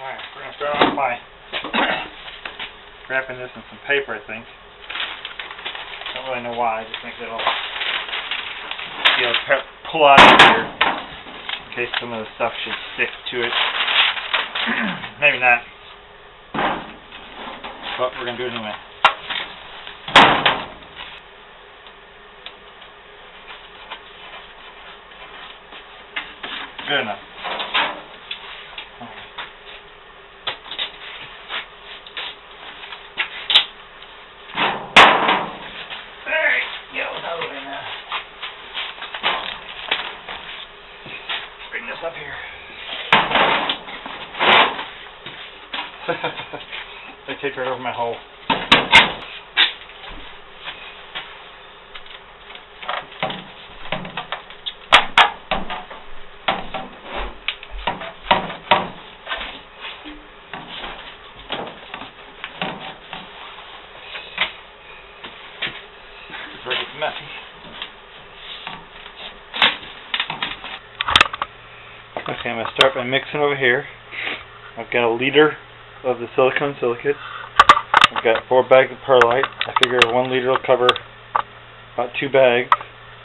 Alright, we're going to start off by wrapping this in some paper, I think. Don't really know why, I just think that'll be able to pull out of here in case some of the stuff should stick to it. Maybe not, but we're going to do it anyway. Good enough. Bring this up here. I taped right over my hole. Before it gets messy. Okay, I'm going to start by mixing over here. I've got a liter of the silicone silicate. I've got 4 bags of perlite. I figure 1 liter will cover about 2 bags.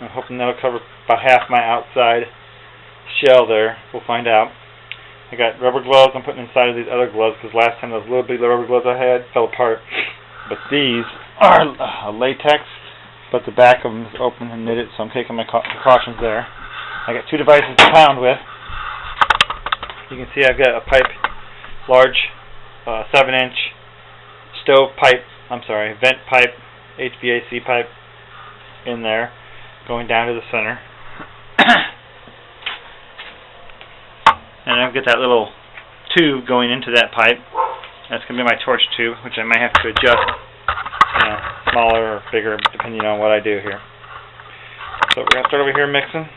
I'm hoping that'll cover about half my outside shell there. We'll find out. I got rubber gloves I'm putting inside of these other gloves because last time those little big rubber gloves I had fell apart. But these are latex, but the back of them is open and knitted, so I'm taking my precautions there. I got 2 devices to pound with. You can see I've got a pipe, large 7-inch vent pipe, HVAC pipe in there, going down to the center. And I've got that little tube going into that pipe. That's going to be my torch tube, which I might have to adjust, smaller or bigger, depending on what I do here. So we're going to start over here mixing.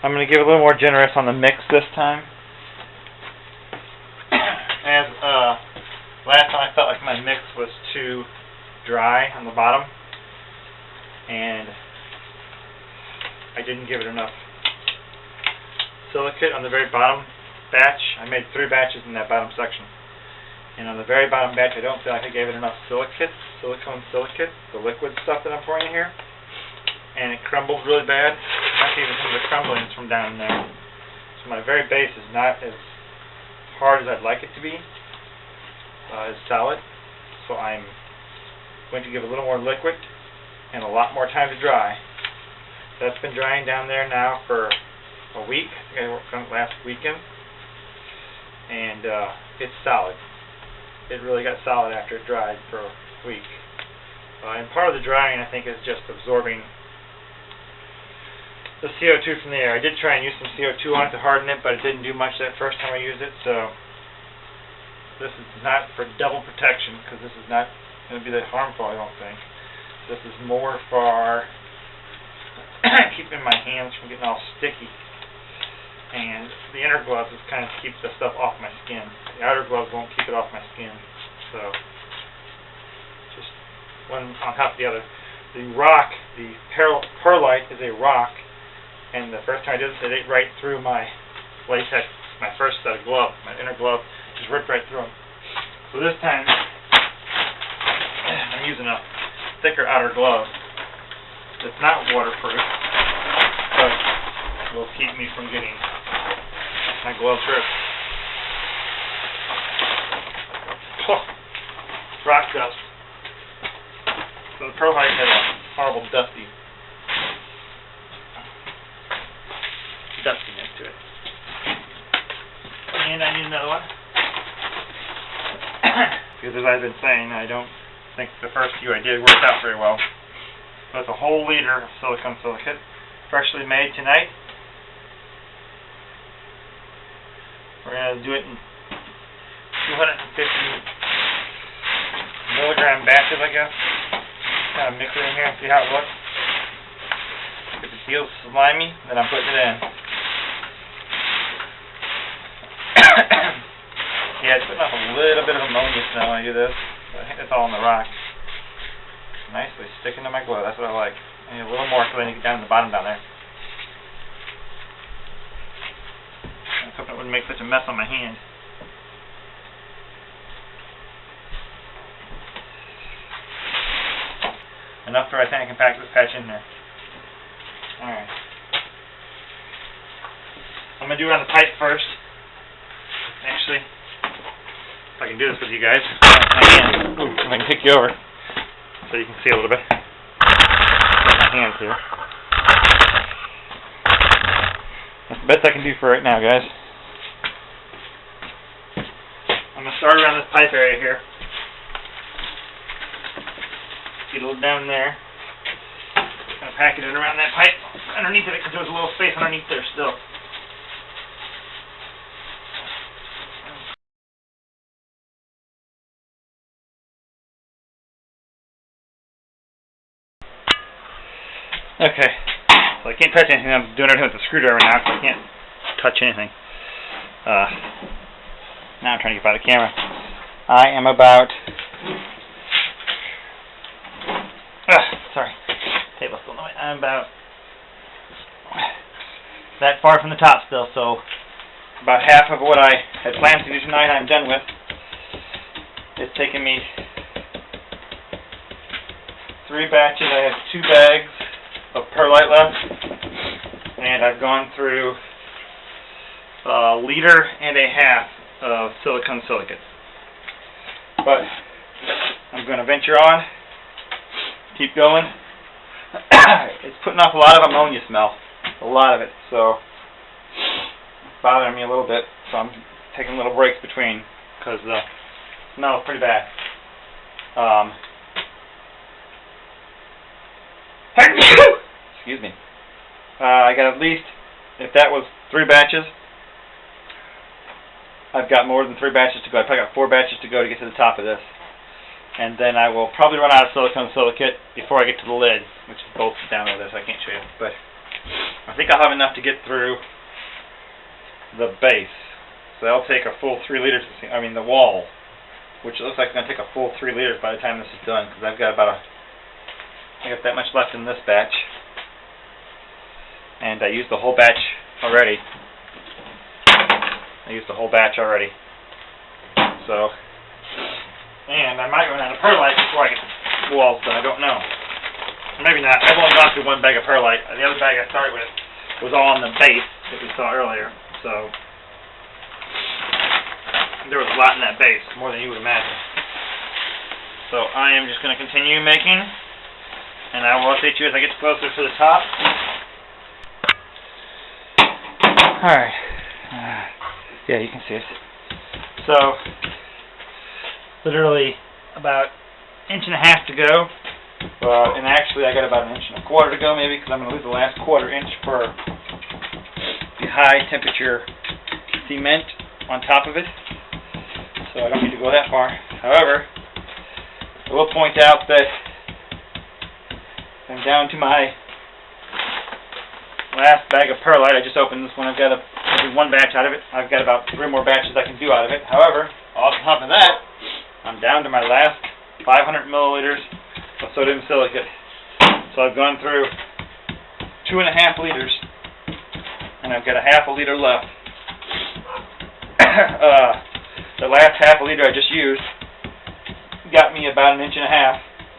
I'm going to give a little more generous on the mix this time. As last time I felt like my mix was too dry on the bottom, and I didn't give it enough silicate on the very bottom batch. I made 3 batches in that bottom section, and on the very bottom batch I don't feel like I gave it enough silicone silicate, the liquid stuff that I'm pouring in here, and it crumbled really bad. Not even some of the crumblings from down there. So my very base is not as hard as I'd like it to be. It's solid. So I'm going to give a little more liquid and a lot more time to dry. That's been drying down there now for a week. I think I worked on it last weekend. And it's solid. It really got solid after it dried for a week. And part of the drying, I think, is just absorbing the CO2 from the air. I did try and use some CO2 on it to harden it, but it didn't do much that first time I used it, so this is not for double protection, because this is not going to be that harmful, I don't think. This is more for keeping my hands from getting all sticky. And the inner gloves is kind of to keep the stuff off my skin. The outer gloves won't keep it off my skin. So, just one on top of the other. The rock, the perlite is a rock. And the first time I did this, it ate right through my latex, my first set of gloves, my inner glove, just ripped right through them. So this time, I'm using a thicker outer glove that's not waterproof, but will keep me from getting my gloves ripped. Rock dust. So the perlite has a horrible dustiness to it. And I need another one. Because as I've been saying, I don't think the first few I did worked out very well. So it's a whole liter of silicone silicate, freshly made tonight. We're going to do it in 250 milligram batches, I guess. Kind of mix it in here and see how it looks. If it feels slimy, then I'm putting it in. Yeah, it's putting off a little bit of ammonia smell when I do this. But I think that's all in the rock. Nicely sticking to my glove. That's what I like. I need a little more so I need to get down to the bottom down there. I was hoping it wouldn't make such a mess on my hand. enough for I think I can pack this patch in there. Alright. I'm going to do it on the pipe first. Actually, if I can do this with you guys, I can. Ooh, if I can kick you over so you can see a little bit. My hands here. That's the best I can do for right now, guys. I'm going to start around this pipe area here. Get a little down there. Going to pack it in around that pipe underneath it because there's a little space underneath there still. Okay, so I can't touch anything. I'm doing everything with the screwdriver now because I can't touch anything. Now I'm trying to get by the camera. I am about... sorry, table's still annoying. I'm about that far from the top still, so about half of what I had planned to do tonight I'm done with. It's taken me 3 batches. I have 2 bags of perlite left, and I've gone through 1.5 liters of silicone silicate. But I'm going to venture on, keep going. It's putting off a lot of ammonia smell, a lot of it, so it's bothering me a little bit. So I'm taking little breaks between because the smell is pretty bad. Excuse me. I got at least, if that was 3 batches, I've got more than 3 batches to go. I've probably got 4 batches to go to get to the top of this. And then I will probably run out of silicone silicate before I get to the lid, which is bolted down over there, so I can't show you. But I think I'll have enough to get through the base. So that'll take a full 3 liters, I mean the wall, which looks like it's going to take a full 3 liters by the time this is done, because I've got about I got that much left in this batch. And I used the whole batch already. So, and I might run out of perlite before I get the walls done. I don't know. Maybe not. I've only gone through 1 bag of perlite. The other bag I started with was all on the base that we saw earlier. So, there was a lot in that base, more than you would imagine. So I am just going to continue making, and I will update you as I get closer to the top. Alright. Yeah, you can see it. So, literally about 1.5 inches to go. And actually I got about 1.25 inches to go maybe, because I'm going to leave the last 1/4 inch for the high temperature cement on top of it. So I don't need to go that far. However, I will point out that I'm down to my last bag of perlite. I just opened this one. I've got to do 1 batch out of it. I've got about 3 more batches I can do out of it. However, on top of that, I'm down to my last 500 milliliters of sodium silicate. So I've gone through 2.5 liters, and I've got a 1/2 liter left. The last 1/2 liter I just used got me about 1.5 inches.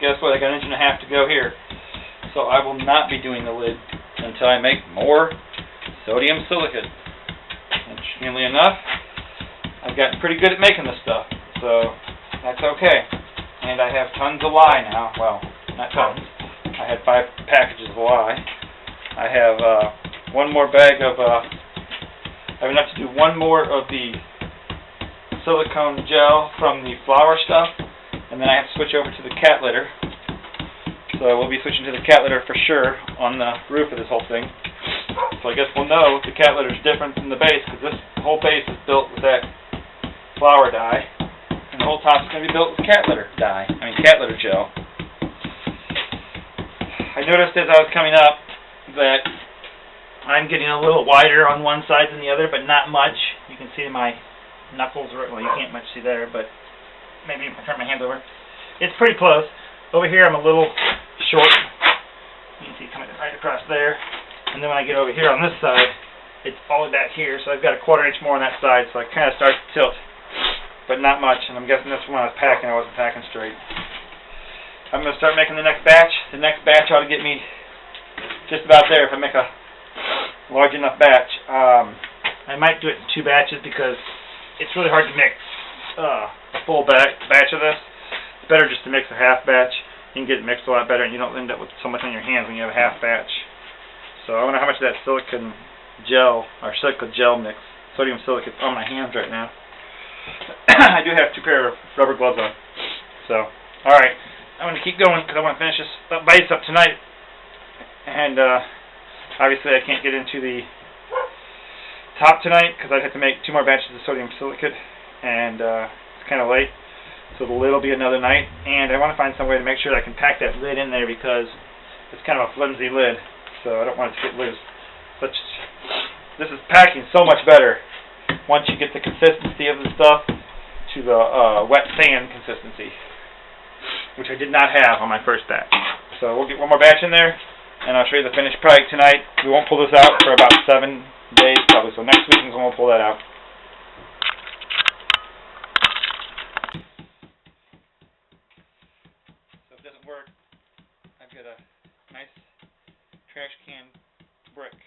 Guess what? I got 1.5 inches to go here. So I will not be doing the lid until I make more sodium silicate. Interestingly enough, I've gotten pretty good at making this stuff, so that's okay. And I have tons of lye now. Well, not tons. I had 5 packages of lye. I have 1 more bag of, I have enough to do 1 more of the silicone gel from the flour stuff, and then I have to switch over to the cat litter. So we'll be switching to the cat litter for sure on the roof of this whole thing. So I guess we'll know if the cat litter is different from the base, because this whole base is built with that flour dye, and the whole top is going to be built with cat litter dye. Cat litter gel. I noticed as I was coming up that I'm getting a little wider on one side than the other, but not much. You can see my knuckles, well, you can't much see there, but maybe if I turn my hands over. It's pretty close. Over here I'm a little short. You can see coming right across there. And then when I get over here on this side, it's all the way back here, so I've got a 1/4 inch more on that side, so I kind of start to tilt. But not much, and I'm guessing that's when I was packing, I wasn't packing straight. I'm going to start making the next batch. The next batch ought to get me just about there if I make a large enough batch. I might do it in 2 batches because it's really hard to mix a full batch of this. It's better just to mix a half batch. You can get it mixed a lot better, and you don't end up with so much on your hands when you have a half batch. So I wonder how much of that silicon gel, or silica gel mix, sodium silicate, on my hands right now. I do have 2 pair of rubber gloves on. So, alright, I'm going to keep going because I want to finish this bites up tonight. And obviously I can't get into the top tonight because I'd have to make 2 more batches of sodium silicate, and it's kind of late. So the lid will be another night, and I want to find some way to make sure that I can pack that lid in there because it's kind of a flimsy lid, so I don't want it to get loose. But this is packing so much better once you get the consistency of the stuff to the wet sand consistency, which I did not have on my first batch. So we'll get 1 more batch in there, and I'll show you the finished product tonight. We won't pull this out for about 7 days probably, so next week is when we'll pull that out. So if it doesn't work, I've got a nice trash can brick